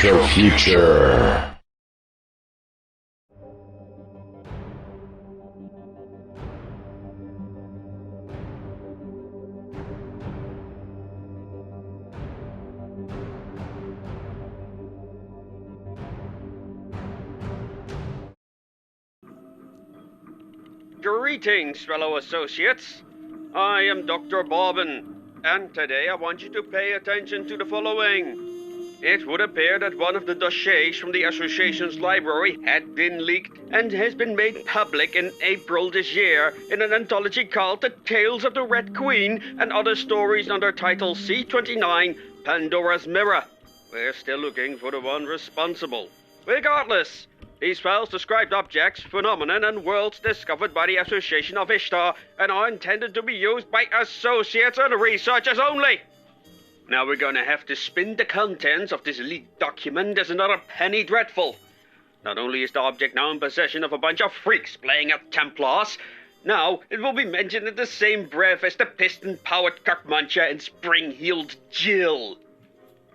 Retrofuture. Greetings, fellow associates. I am Dr. Bobbin, and today I want you to pay attention to the following. It would appear that one of the dossiers from the Association's library had been leaked and has been made public in April this year in an anthology called The Tales of the Red Queen and Other Stories under title C-29, Pandora's Mirror. We're still looking for the one responsible. Regardless, these files described objects, phenomena, and worlds discovered by the Association of Ishtar and are intended to be used by associates and researchers only. Now we're gonna have to spin the contents of this leaked document as another penny dreadful. Not only is the object now in possession of a bunch of freaks playing at Templars, now it will be mentioned in the same breath as the piston-powered cockmuncher and spring-heeled Jill.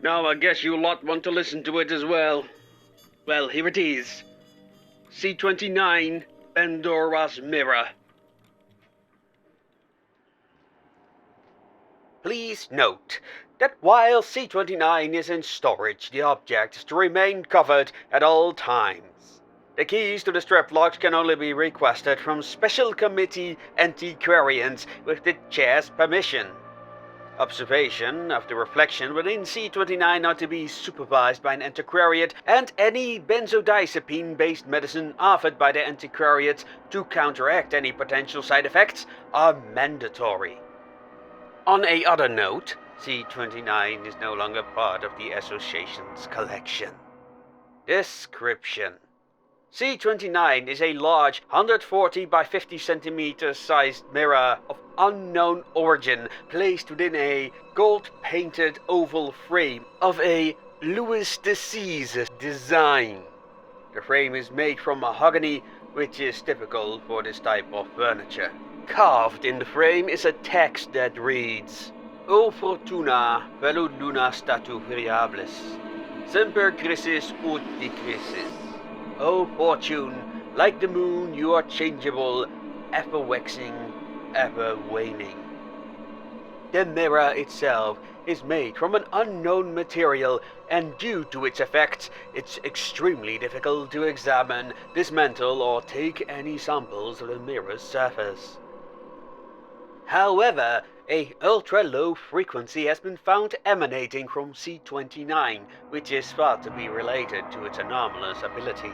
Now I guess you lot want to listen to it as well. Well, here it is. C-29, Pandora's Mirror. Please note that while C-29 is in storage, the object is to remain covered at all times. The keys to the strap locks can only be requested from Special Committee Antiquarians with the chair's permission. Observation of the reflection within C-29 are to be supervised by an antiquariate, and any benzodiazepine-based medicine offered by the antiquariate to counteract any potential side effects are mandatory. On a other note, C-29 is no longer part of the Association's collection. Description: C-29 is a large 140 by 50 centimeter sized mirror of unknown origin placed within a gold-painted oval frame of a Louis XVI design. The frame is made from mahogany, which is typical for this type of furniture. Carved in the frame is a text that reads: O fortuna velud luna statu variabilis, semper crisis ut dicrisis. O fortune, like the moon you are changeable, ever waxing, ever waning. The mirror itself is made from an unknown material, and due to its effects, it's extremely difficult to examine, dismantle, or take any samples of the mirror's surface. However, a ultra-low frequency has been found emanating from C-29, which is thought to be related to its anomalous abilities.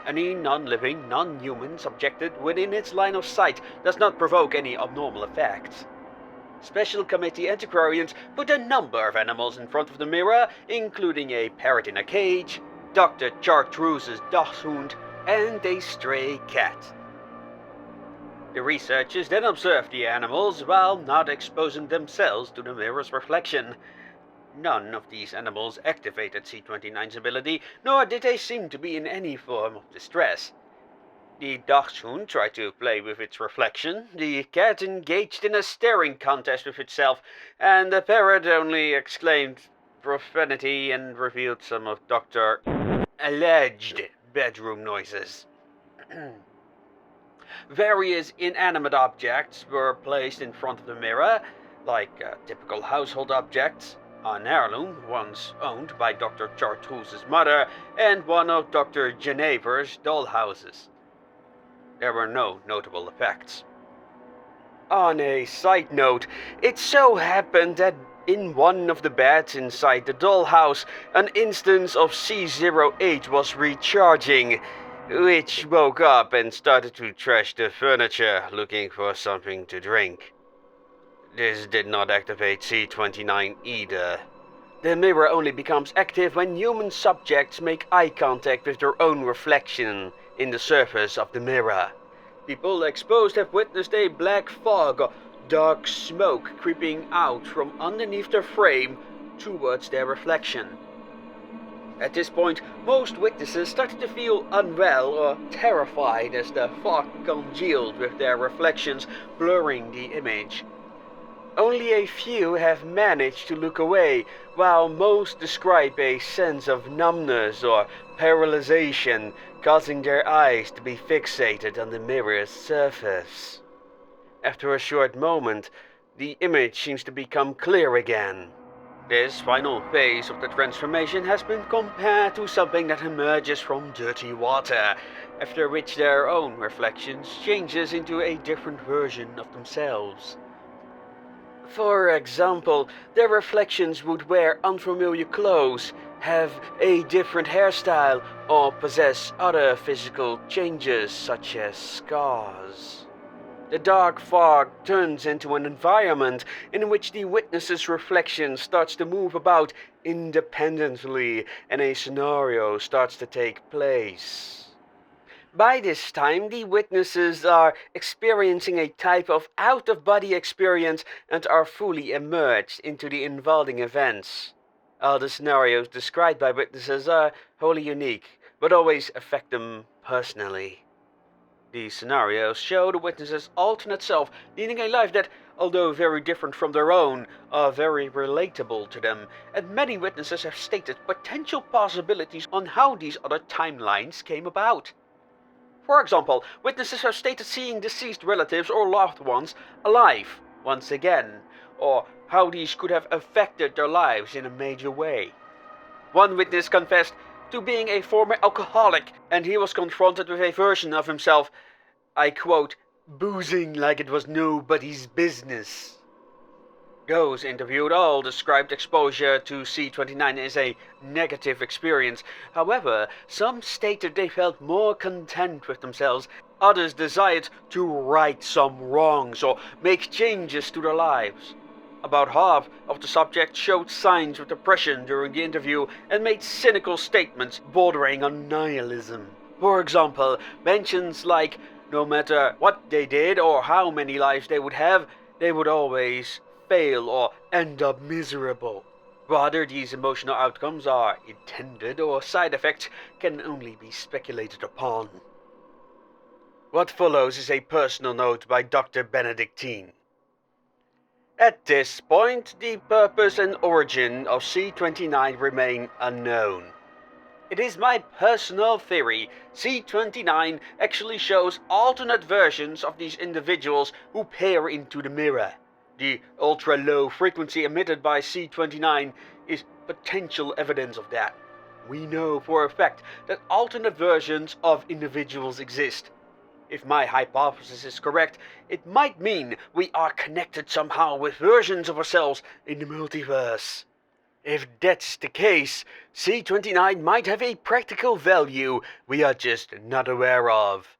Any non-living, non-human subjected within its line of sight does not provoke any abnormal effects. Special Committee Antiquarians put a number of animals in front of the mirror, including a parrot in a cage, Dr. Chartreuse's dachshund, and a stray cat. The researchers then observed the animals while not exposing themselves to the mirror's reflection. None of these animals activated C-29's ability, nor did they seem to be in any form of distress. The dachshund tried to play with its reflection, the cat engaged in a staring contest with itself, and the parrot only exclaimed profanity and revealed some of Dr. alleged bedroom noises. Various inanimate objects were placed in front of the mirror, like typical household objects, an heirloom once owned by Dr. Chartreuse's mother, and one of Dr. Genever's dollhouses. There were no notable effects. On a side note, it so happened that in one of the beds inside the dollhouse, an instance of C-08 was recharging, which woke up and started to trash the furniture, looking for something to drink. This did not activate C-29 either. The mirror only becomes active when human subjects make eye contact with their own reflection in the surface of the mirror. People exposed have witnessed a black fog or dark smoke creeping out from underneath the frame towards their reflection. At this point, most witnesses started to feel unwell or terrified as the fog congealed with their reflections, blurring the image. Only a few have managed to look away, while most describe a sense of numbness or paralyzation, causing their eyes to be fixated on the mirror's surface. After a short moment, the image seems to become clear again. This final phase of the transformation has been compared to something that emerges from dirty water, after which their own reflections changes into a different version of themselves. For example, their reflections would wear unfamiliar clothes, have a different hairstyle, or possess other physical changes such as scars. The dark fog turns into an environment in which the witness's reflection starts to move about independently and a scenario starts to take place. By this time, the witnesses are experiencing a type of out-of-body experience and are fully immersed into the involving events. All the scenarios described by witnesses are wholly unique, but always affect them personally. These scenarios show the witnesses' alternate self leading a life that, although very different from their own, are very relatable to them, and many witnesses have stated potential possibilities on how these other timelines came about. For example, witnesses have stated seeing deceased relatives or loved ones alive once again, or how these could have affected their lives in a major way. One witness confessed to being a former alcoholic, and he was confronted with a version of himself, I quote, boozing like it was nobody's business. Those interviewed all described exposure to C-29 as a negative experience. However, some stated they felt more content with themselves. Others desired to right some wrongs or make changes to their lives. About half of the subjects showed signs of depression during the interview and made cynical statements bordering on nihilism. For example, mentions like, no matter what they did or how many lives they would always fail or end up miserable. Whether these emotional outcomes are intended or side effects can only be speculated upon. What follows is a personal note by Dr. Benedictine. At this point, the purpose and origin of C-29 remain unknown. It is my personal theory, C-29 actually shows alternate versions of these individuals who peer into the mirror. The ultra-low frequency emitted by C-29 is potential evidence of that. We know for a fact that alternate versions of individuals exist. If my hypothesis is correct, it might mean we are connected somehow with versions of ourselves in the multiverse. If that's the case, C-29 might have a practical value we are just not aware of.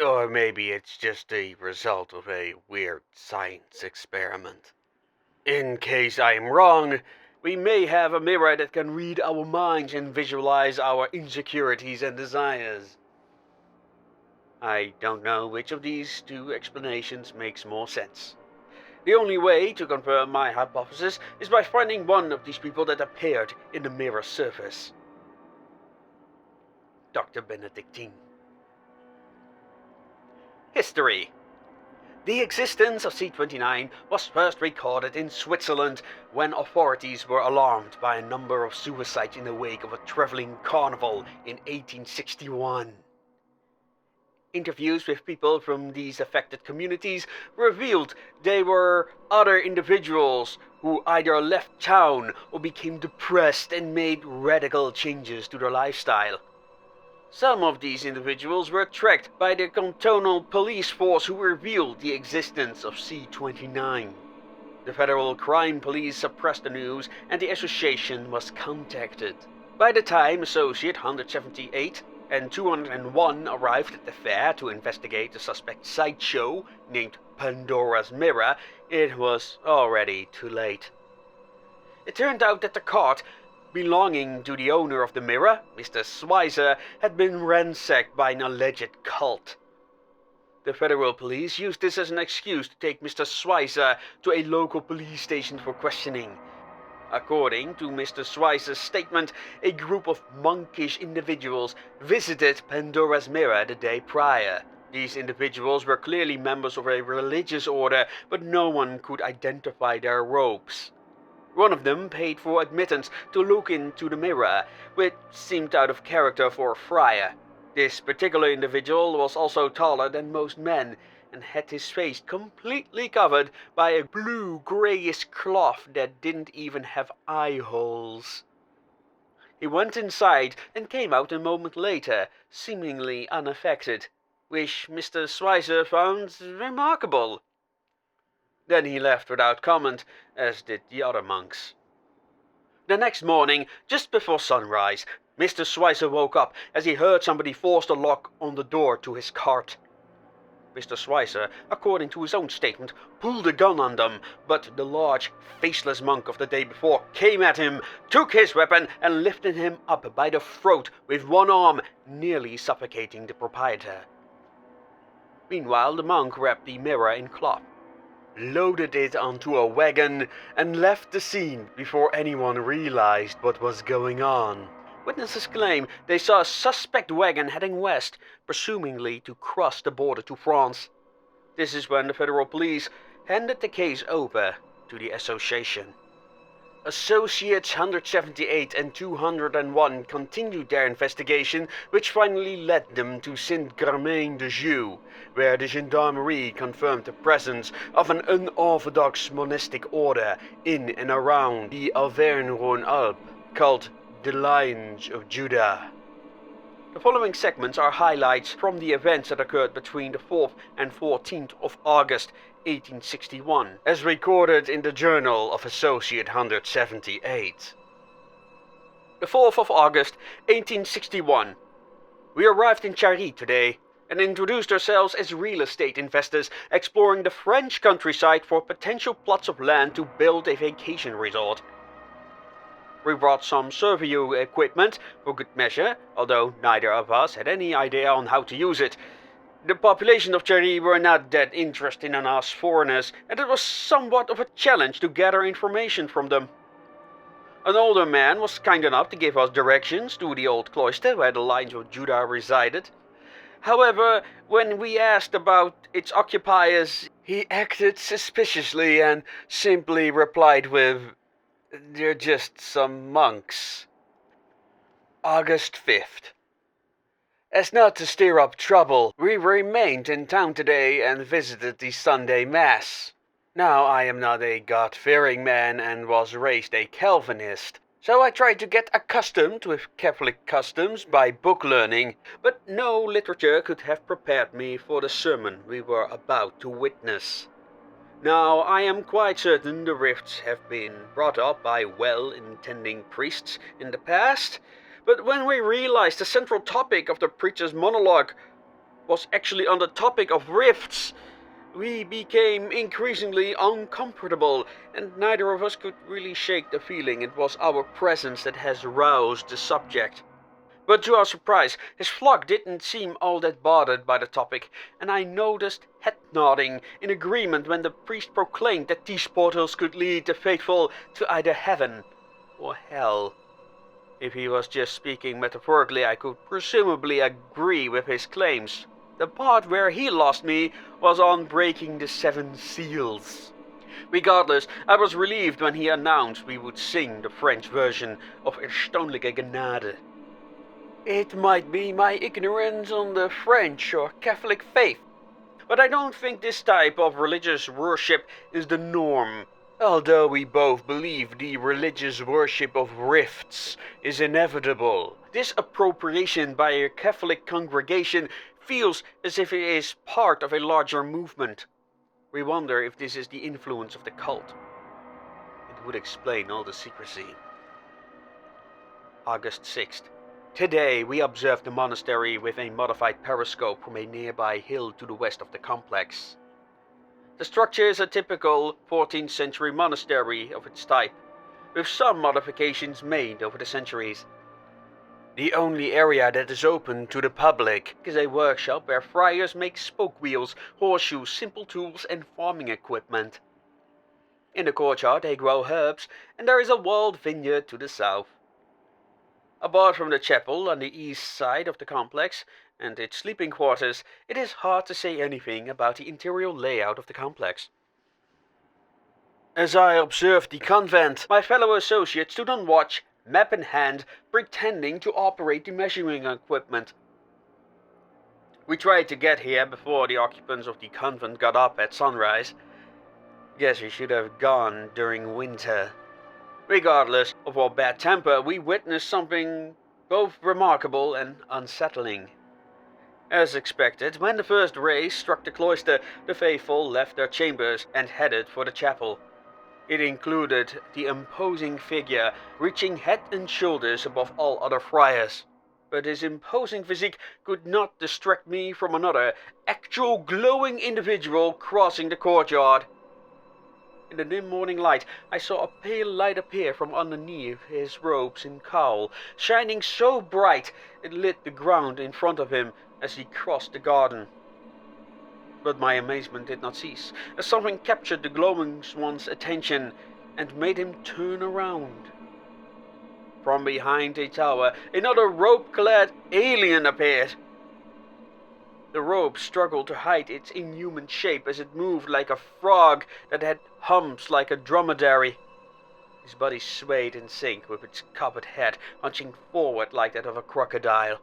Or maybe it's just a result of a weird science experiment. In case I'm wrong, we may have a mirror that can read our minds and visualize our insecurities and desires. I don't know which of these two explanations makes more sense. The only way to confirm my hypothesis is by finding one of these people that appeared in the mirror's surface. Dr. Benedictine. History. The existence of C-29 was first recorded in Switzerland when authorities were alarmed by a number of suicides in the wake of a traveling carnival in 1861. Interviews with people from these affected communities revealed they were other individuals who either left town or became depressed and made radical changes to their lifestyle. Some of these individuals were tracked by the cantonal police force who revealed the existence of C-29. The Federal Crime Police suppressed the news and the association was contacted. By the time Associate 178 and 201 arrived at the fair to investigate the suspect's sideshow, named Pandora's Mirror, it was already too late. It turned out that the cart belonging to the owner of the mirror, Mr. Schweizer, had been ransacked by an alleged cult. The federal police used this as an excuse to take Mr. Schweizer to a local police station for questioning. According to Mr. Schweizer's statement, a group of monkish individuals visited Pandora's Mirror the day prior. These individuals were clearly members of a religious order, but no one could identify their robes. One of them paid for admittance to look into the mirror, which seemed out of character for a friar. This particular individual was also taller than most men, and had his face completely covered by a blue-greyish cloth that didn't even have eye holes. He went inside and came out a moment later, seemingly unaffected, which Mr. Schweitzer found remarkable. Then he left without comment, as did the other monks. The next morning, just before sunrise, Mr. Schweitzer woke up as he heard somebody force the lock on the door to his cart. Mr. Schweitzer, according to his own statement, pulled a gun on them, but the large, faceless monk of the day before came at him, took his weapon, and lifted him up by the throat with one arm, nearly suffocating the proprietor. Meanwhile, the monk wrapped the mirror in cloth, loaded it onto a wagon, and left the scene before anyone realized what was going on. Witnesses claim they saw a suspect wagon heading west, presumably to cross the border to France. This is when the federal police handed the case over to the association. Associates 178 and 201 continued their investigation, which finally led them to Saint-Germain-des-Joues, where the gendarmerie confirmed the presence of an unorthodox monastic order in and around the Auvergne-Rhône-Alpes called the Lions of Judah. The following segments are highlights from the events that occurred between the 4th and 14th of August 1861, as recorded in the Journal of Associate 178. The 4th of August 1861. We arrived in Chari today and introduced ourselves as real estate investors exploring the French countryside for potential plots of land to build a vacation resort. We brought some survey equipment for good measure, although neither of us had any idea on how to use it. The population of Chari were not that interested in us foreigners, and it was somewhat of a challenge to gather information from them. An older man was kind enough to give us directions to the old cloister where the Lions of Judah resided. However, when we asked about its occupiers, he acted suspiciously and simply replied with, "They're just some monks." August 5th. As not to stir up trouble, we remained in town today and visited the Sunday Mass. Now, I am not a God-fearing man and was raised a Calvinist, so I tried to get accustomed with Catholic customs by book learning, but no literature could have prepared me for the sermon we were about to witness. Now, I am quite certain the rifts have been brought up by well-intending priests in the past, but when we realized the central topic of the preacher's monologue was actually on the topic of rifts, we became increasingly uncomfortable, and neither of us could really shake the feeling it was our presence that has roused the subject. But to our surprise, his flock didn't seem all that bothered by the topic, and I noticed head nodding in agreement when the priest proclaimed that these portals could lead the faithful to either heaven or hell. If he was just speaking metaphorically, I could presumably agree with his claims. The part where he lost me was on breaking the 7 seals. Regardless, I was relieved when he announced we would sing the French version of Erstaunliche Gnade. It might be my ignorance on the French or Catholic faith, but I don't think this type of religious worship is the norm, although we both believe the religious worship of rifts is inevitable. This appropriation by a Catholic congregation feels as if it is part of a larger movement. We wonder if this is the influence of the cult. It would explain all the secrecy. August 6th. Today we observed the monastery with a modified periscope from a nearby hill to the west of the complex. The structure is a typical 14th century monastery of its type, with some modifications made over the centuries. The only area that is open to the public is a workshop where friars make spoke wheels, horseshoes, simple tools and farming equipment. In the courtyard they grow herbs, and there is a walled vineyard to the south. Apart from the chapel on the east side of the complex, and its sleeping quarters, it is hard to say anything about the interior layout of the complex. As I observed the convent, my fellow associates stood on watch, map in hand, pretending to operate the measuring equipment. We tried to get here before the occupants of the convent got up at sunrise. Guess we should have gone during winter. Regardless of our bad temper, we witnessed something both remarkable and unsettling. As expected, when the first rays struck the cloister, the faithful left their chambers and headed for the chapel. It included the imposing figure, reaching head and shoulders above all other friars. But his imposing physique could not distract me from another, actual glowing individual crossing the courtyard. In the dim morning light, I saw a pale light appear from underneath his robes and cowl, shining so bright it lit the ground in front of him as he crossed the garden. But my amazement did not cease, as something captured the glowing one's attention and made him turn around. From behind a tower, another robe-clad alien appeared. The robe struggled to hide its inhuman shape as it moved like a frog that had humps like a dromedary. His body swayed in sync with its covered head, hunching forward like that of a crocodile.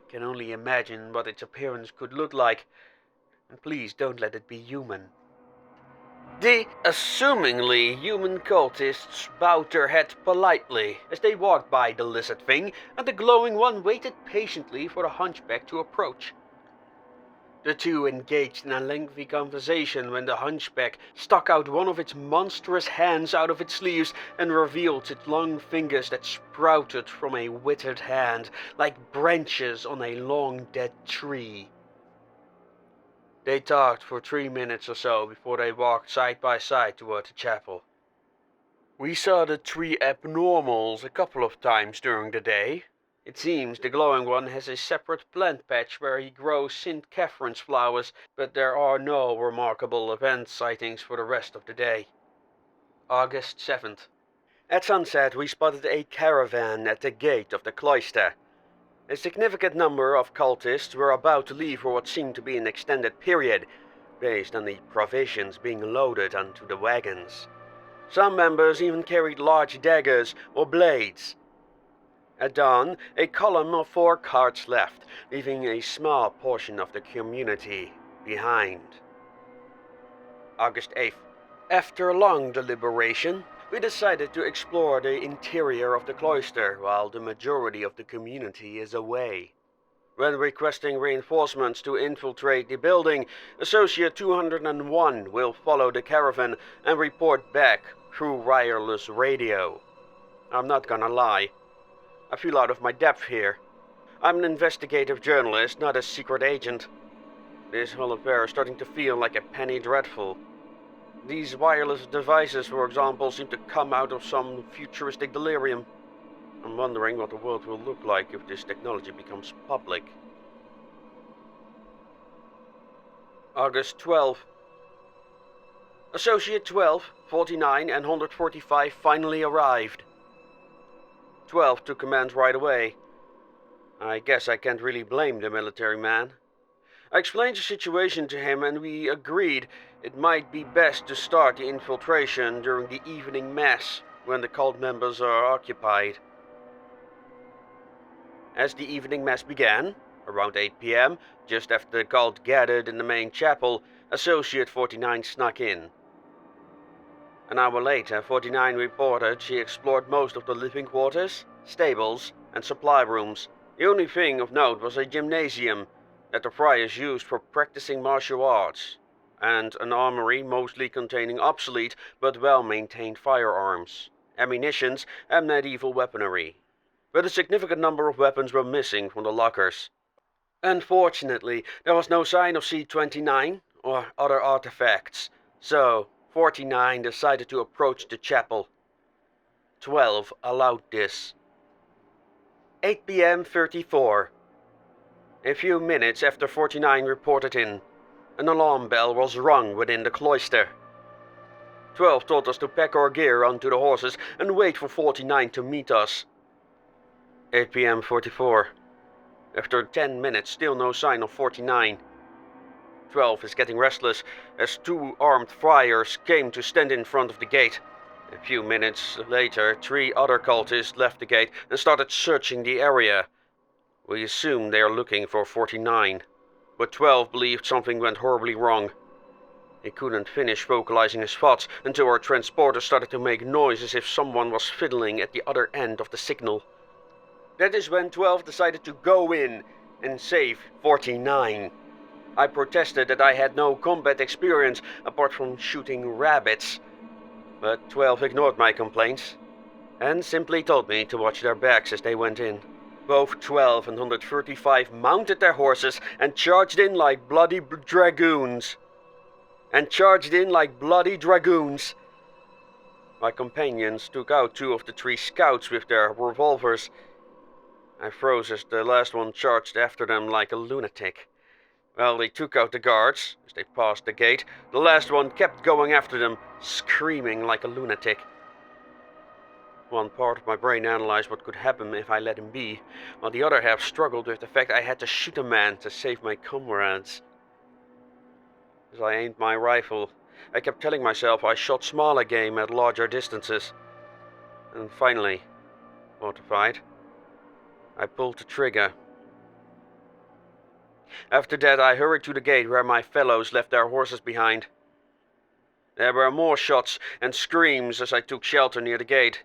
I can only imagine what its appearance could look like, and please don't let it be human. The assumingly human cultists bowed their heads politely as they walked by the lizard thing, and the glowing one waited patiently for the hunchback to approach. The two engaged in a lengthy conversation when the hunchback stuck out one of its monstrous hands out of its sleeves and revealed its long fingers that sprouted from a withered hand like branches on a long dead tree. They talked for 3 minutes or so before they walked side by side toward the chapel. We saw the three abnormals a couple of times during the day. It seems the glowing one has a separate plant patch where he grows St. Catherine's flowers, but there are no remarkable event sightings for the rest of the day. August 7th. At sunset we spotted a caravan at the gate of the cloister. A significant number of cultists were about to leave for what seemed to be an extended period, based on the provisions being loaded onto the wagons. Some members even carried large daggers or blades. At dawn, a column of 4 carts left, leaving a small portion of the community behind. August 8th. After long deliberation, we decided to explore the interior of the cloister while the majority of the community is away. When requesting reinforcements to infiltrate the building, Associate 201 will follow the caravan and report back through wireless radio. I'm not gonna lie, I feel out of my depth here. I'm an investigative journalist, not a secret agent. This whole affair is starting to feel like a penny dreadful. These wireless devices, for example, seem to come out of some futuristic delirium. I'm wondering what the world will look like if this technology becomes public. August 12th. Associate 12, 49 and 145 finally arrived. 12 took command right away. I guess I can't really blame the military man. I explained the situation to him and we agreed it might be best to start the infiltration during the evening mass when the cult members are occupied. As the evening mass began, around 8 p.m., just after the cult gathered in the main chapel, Associate 49 snuck in. An hour later, 49 reported she explored most of the living quarters, stables, and supply rooms. The only thing of note was a gymnasium that the friars used for practicing martial arts, and an armory mostly containing obsolete but well-maintained firearms, ammunitions, and medieval weaponry. But a significant number of weapons were missing from the lockers. Unfortunately, there was no sign of C-29 or other artifacts, so 49 decided to approach the chapel. 12 allowed this. 8 p.m. 34. A few minutes after 49 reported in, an alarm bell was rung within the cloister. 12 told us to pack our gear onto the horses and wait for 49 to meet us. 8 p.m. 44. After 10 minutes, still no sign of 49. 12 is getting restless as 2 armed friars came to stand in front of the gate. A few minutes later, 3 other cultists left the gate and started searching the area. We assume they are looking for 49, but 12 believed something went horribly wrong. He couldn't finish vocalizing his thoughts until our transporter started to make noise as if someone was fiddling at the other end of the signal. That is when 12 decided to go in and save 49. I protested that I had no combat experience apart from shooting rabbits, but 12 ignored my complaints and simply told me to watch their backs as they went in. Both 12 and 135 mounted their horses and charged in like bloody dragoons. My companions took out 2 of the 3 scouts with their revolvers. I froze as the last one charged after them like a lunatic. While they took out the guards, as they passed the gate, the last one kept going after them, screaming like a lunatic. One part of my brain analyzed what could happen if I let him be, while the other half struggled with the fact I had to shoot a man to save my comrades. As I aimed my rifle, I kept telling myself I shot smaller game at larger distances. And finally, mortified, I pulled the trigger. After that, I hurried to the gate where my fellows left their horses behind. There were more shots and screams as I took shelter near the gate.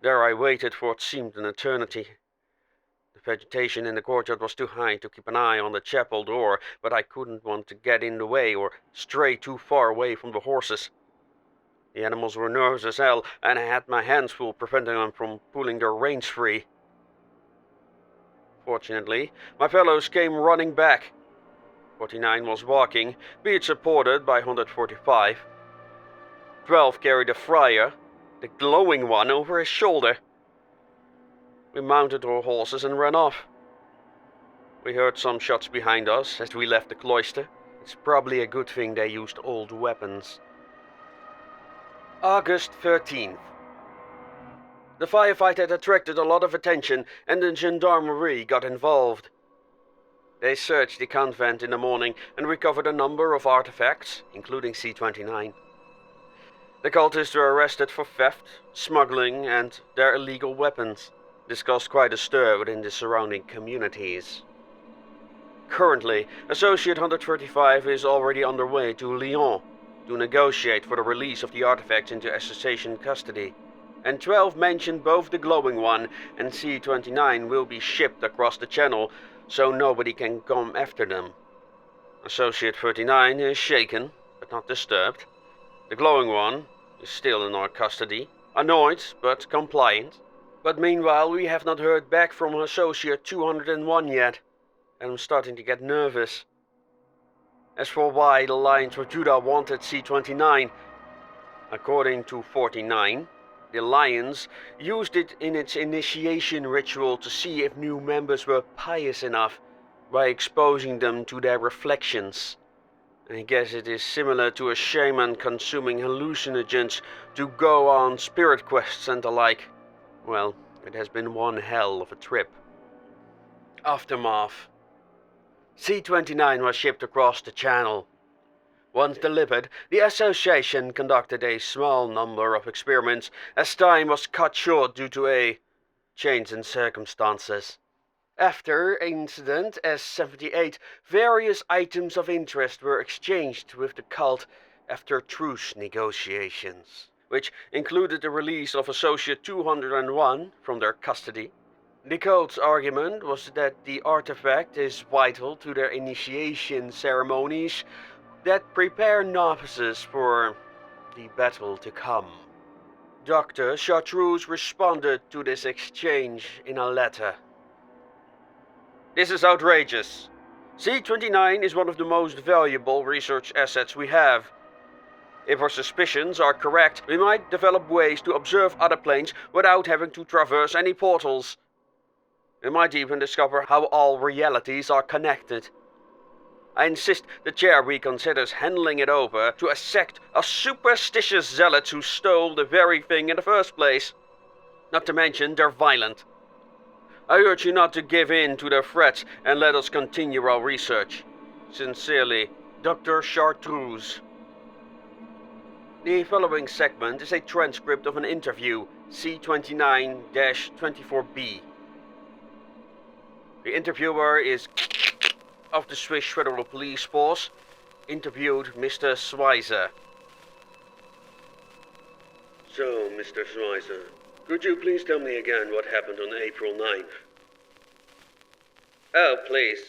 There I waited for what seemed an eternity. The vegetation in the courtyard was too high to keep an eye on the chapel door, but I couldn't want to get in the way or stray too far away from the horses. The animals were nervous as hell, and I had my hands full preventing them from pulling their reins free. Fortunately, my fellows came running back. 49 was walking, be it supported by 145. 12 carried a friar, the glowing one, over his shoulder. We mounted our horses and ran off. We heard some shots behind us as we left the cloister. It's probably a good thing they used old weapons. August 13th. The firefight had attracted a lot of attention and the gendarmerie got involved. They searched the convent in the morning and recovered a number of artifacts, including C-29. The cultists were arrested for theft, smuggling, and their illegal weapons. This caused quite a stir within the surrounding communities. Currently, Associate 135 is already on their way to Lyon to negotiate for the release of the artifacts into association custody. And 12 mentioned both the glowing one and C-29 will be shipped across the channel so nobody can come after them. Associate 39 is shaken, but not disturbed. The glowing one is still in our custody, annoyed but compliant. But meanwhile we have not heard back from Associate 201 yet, and I'm starting to get nervous. As for why the Lions for Judah wanted C-29, according to 49, the Lions used it in its initiation ritual to see if new members were pious enough by exposing them to their reflections. I guess it is similar to a shaman consuming hallucinogens to go on spirit quests and the like. Well, it has been one hell of a trip. Aftermath. C-29 was shipped across the channel. Once delivered, the association conducted a small number of experiments as time was cut short due to a change in circumstances. After Incident S-78, various items of interest were exchanged with the cult after truce negotiations, which included the release of Associate 201 from their custody. The cult's argument was that the artifact is vital to their initiation ceremonies that prepare novices for the battle to come. Dr. Chartreuse responded to this exchange in a letter. This is outrageous. C-29 is one of the most valuable research assets we have. If our suspicions are correct, we might develop ways to observe other planes without having to traverse any portals. We might even discover how all realities are connected. I insist the chair reconsiders handing it over to a sect of superstitious zealots who stole the very thing in the first place. Not to mention they're violent. I urge you not to give in to their threats and let us continue our research. Sincerely, Dr. Chartreuse. The following segment is a transcript of an interview, C-29-24B. The interviewer is of the Swiss Federal Police Force, interviewed Mr. Schweizer. So, Mr. Schweizer, could you please tell me again what happened on April 9th? Oh, please.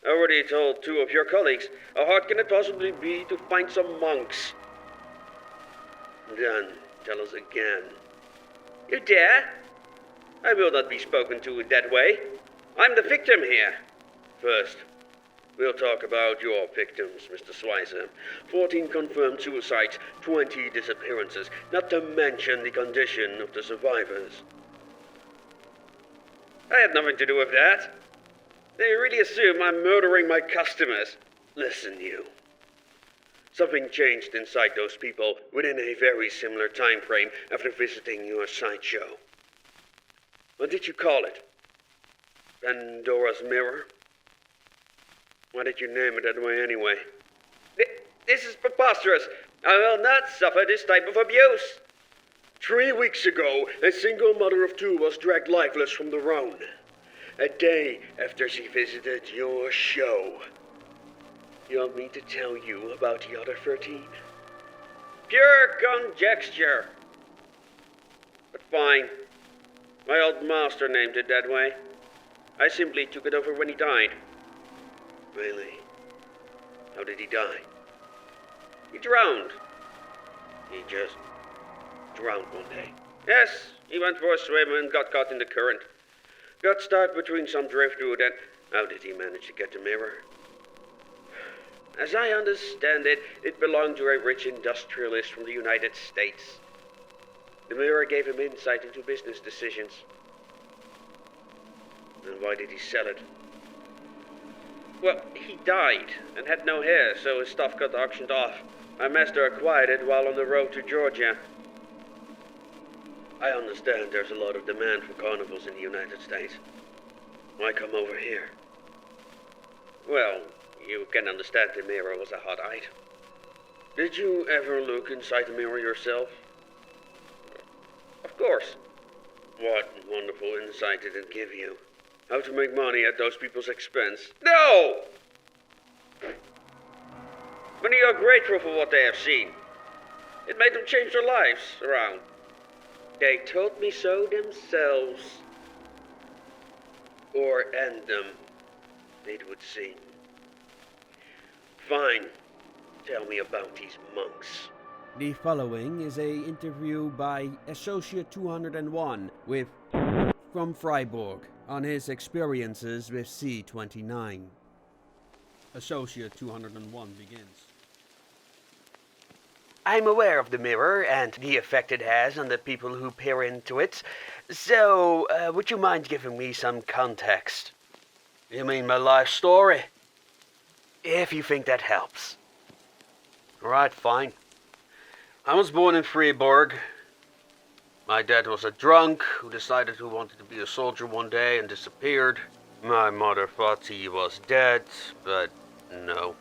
I already told 2 of your colleagues. How hard can it possibly be to find some monks? Then, tell us again. You dare? I will not be spoken to in that way. I'm the victim here. First, we'll talk about your victims, Mr. Schweizer. 14 confirmed suicides, 20 disappearances, not to mention the condition of the survivors. I had nothing to do with that. They really assume I'm murdering my customers. Listen, you. Something changed inside those people within a very similar time frame after visiting your sideshow. What did you call it? Pandora's mirror? Why did you name it that way anyway? This is preposterous. I will not suffer this type of abuse. 3 weeks ago, a single mother of 2 was dragged lifeless from the Rhone. A day after she visited your show. You want me to tell you about the other 13? Pure conjecture. But fine. My old master named it that way. I simply took it over when he died. Really? How did he die? He drowned. He just drowned one day. Yes, he went for a swim and got caught in the current. Got stuck between some driftwood and... How did he manage to get the mirror? As I understand it, it belonged to a rich industrialist from the United States. The mirror gave him insight into business decisions. And why did he sell it? Well, he died and had no hair, so his stuff got auctioned off. My master acquired it while on the road to Georgia. I understand there's a lot of demand for carnivals in the United States. Why come over here? Well, you can understand the mirror was a hot item. Did you ever look inside the mirror yourself? Of course. What wonderful insight did it give you? How to make money at those people's expense? No! Many are grateful for what they have seen. It made them change their lives around. They told me so themselves. Or end them, it would seem. Fine. Tell me about these monks. The following is a interview by Associate 201 with from Freiburg on his experiences with C-29. Associate 201 begins. I'm aware of the mirror and the effect it has on the people who peer into it, so would you mind giving me some context? You mean my life story? If you think that helps. Alright, fine. I was born in Freiburg. My dad was a drunk who decided he wanted to be a soldier one day and disappeared. My mother thought he was dead, but no.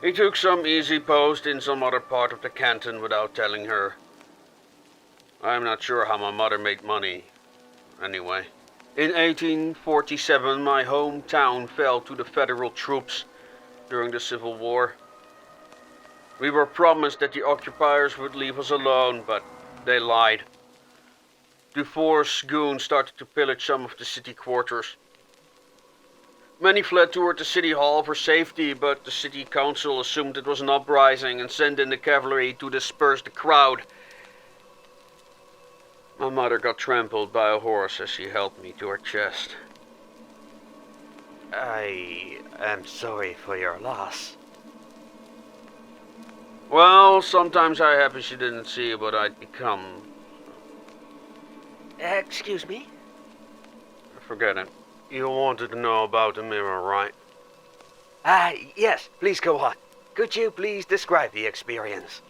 He took some easy post in some other part of the canton without telling her. I'm not sure how my mother made money. Anyway, in 1847 my hometown fell to the federal troops during the Civil War. We were promised that the occupiers would leave us alone, but they lied. Dufour's goons started to pillage some of the city quarters. Many fled toward the city hall for safety, but the city council assumed it was an uprising and sent in the cavalry to disperse the crowd. My mother got trampled by a horse as she held me to her chest. I am sorry for your loss. Well, sometimes I happen she didn't see what I'd become. Excuse me? Forget it. You wanted to know about the mirror, right? Yes, please go on. Could you please describe the experience?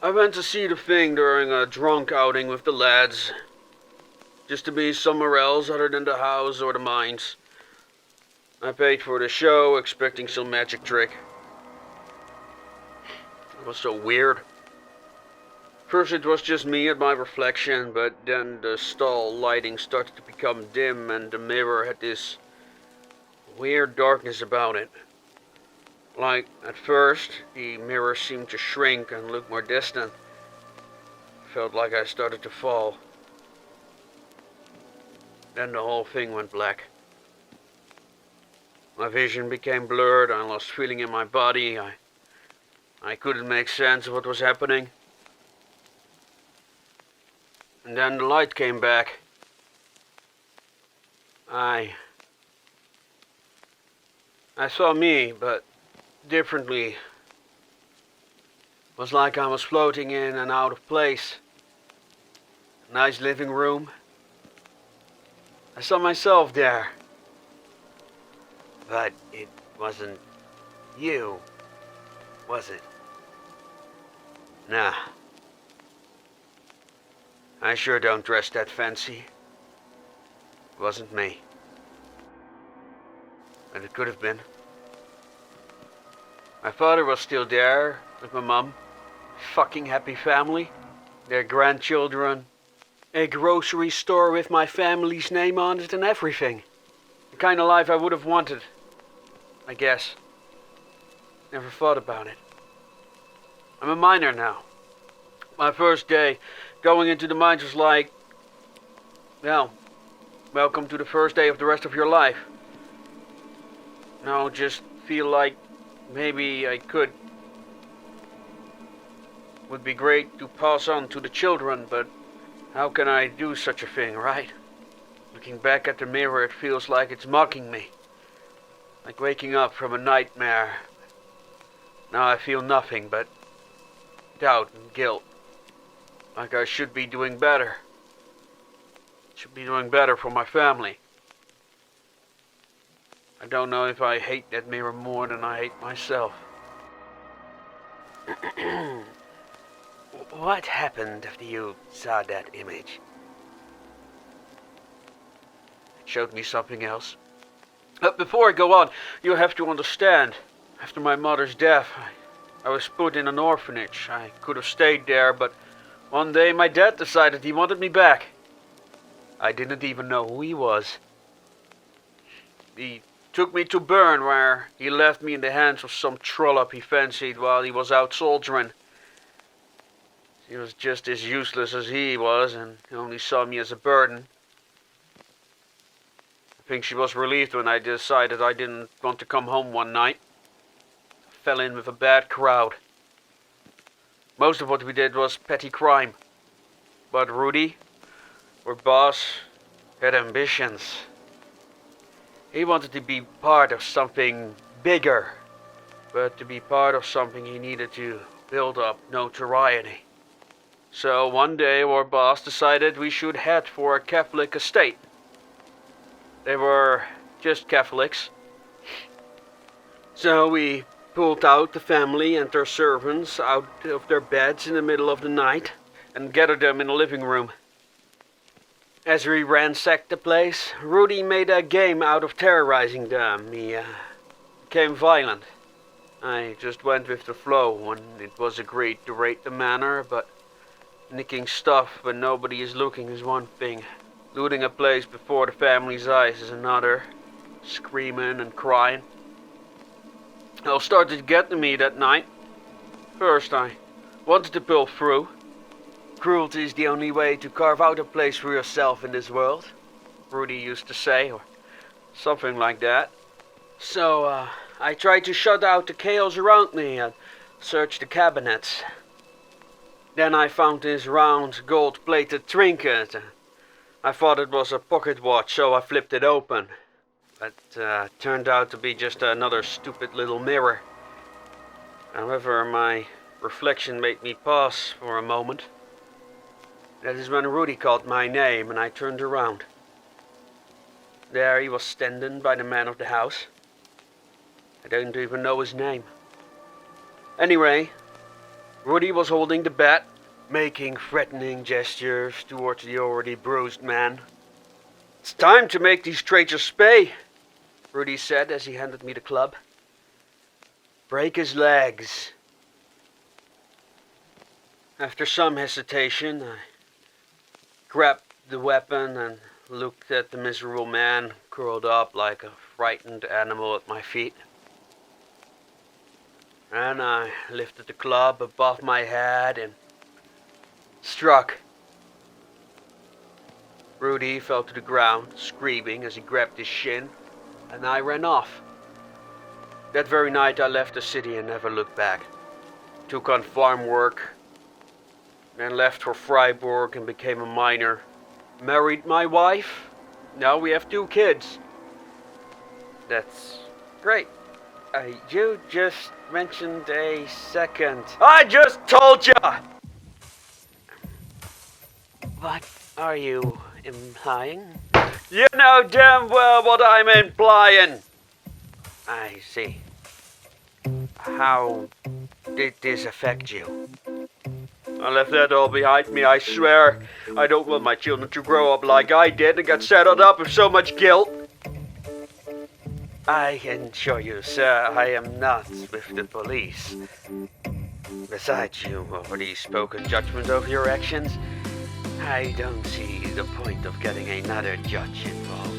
I went to see the thing during a drunk outing with the lads. just to be somewhere else other than the house or the mines. I paid for the show, expecting some magic trick. It was so weird. First it was just me and my reflection, but then the stall lighting started to become dim and the mirror had this weird darkness about it. Like, at first, the mirror seemed to shrink and look more distant. Felt like I started to fall. Then the whole thing went black. My vision became blurred, I lost feeling in my body, I couldn't make sense of what was happening. And then the light came back. I saw me, but differently. It was like I was floating in and out of place. A nice living room. I saw myself there. But it wasn't you, was it? Nah. I sure don't dress that fancy. It wasn't me. And it could have been. My father was still there with my mum. Fucking happy family. Their grandchildren. A grocery store with my family's name on it and everything. The kind of life I would have wanted. I guess. Never thought about it. I'm a miner now. My first day going into the mines was like, well, welcome to the first day of the rest of your life. Now just feel like maybe I would be great to pass on to the children, but how can I do such a thing, right? Looking back at the mirror, it feels like it's mocking me. Like waking up from a nightmare. Now I feel nothing but doubt and guilt. Like I should be doing better. Should be doing better for my family. I don't know if I hate that mirror more than I hate myself. What happened after you saw that image? It showed me something else. Before I go on, you have to understand. After my mother's death, I was put in an orphanage. I could have stayed there, but one day my dad decided he wanted me back. I didn't even know who he was. He took me to Bern, where he left me in the hands of some trollop he fancied while he was out soldiering. She was just as useless as he was, and he only saw me as a burden. I think she was relieved when I decided I didn't want to come home one night. I fell in with a bad crowd. Most of what we did was petty crime. But Rudy, our boss, had ambitions. He wanted to be part of something bigger. But to be part of something he needed to build up notoriety. So one day our boss decided we should head for a Catholic estate. They were just Catholics. So we pulled out the family and their servants out of their beds in the middle of the night and gathered them in the living room. As we ransacked the place, Rudy made a game out of terrorizing them. He became violent. I just went with the flow when it was agreed to raid the manor, but nicking stuff when nobody is looking is one thing. Looting a place before the family's eyes is another. Screaming and crying. It all started to get to me that night. First, I wanted to pull through. Cruelty is the only way to carve out a place for yourself in this world, Rudy used to say, or something like that. So, I tried to shut out the chaos around me and search the cabinets. Then I found this round, gold-plated trinket. I thought it was a pocket watch, so I flipped it open. But turned out to be just another stupid little mirror. However, my reflection made me pause for a moment. That is when Rudy called my name and I turned around. There he was standing by the man of the house. I don't even know his name. Anyway, Rudy was holding the bat, making threatening gestures towards the already bruised man. It's time to make these traitors pay, Rudy said as he handed me the club. Break his legs. After some hesitation, I grabbed the weapon and looked at the miserable man curled up like a frightened animal at my feet. And I lifted the club above my head and struck. Rudy fell to the ground, screaming as he grabbed his shin, and I ran off. That very night I left the city and never looked back. Took on farm work, then left for Freiburg and became a miner. Married my wife. Now we have 2 kids. That's great. You just mentioned a second. I just told ya! What are you implying? You know damn well what I'm implying. I see. How did this affect you? I left that all behind me, I swear. I don't want my children to grow up like I did and get saddled up with so much guilt. I can assure you, sir, I am not with the police. Besides, you've already spoken judgment over your actions. I don't see the point of getting another judge involved.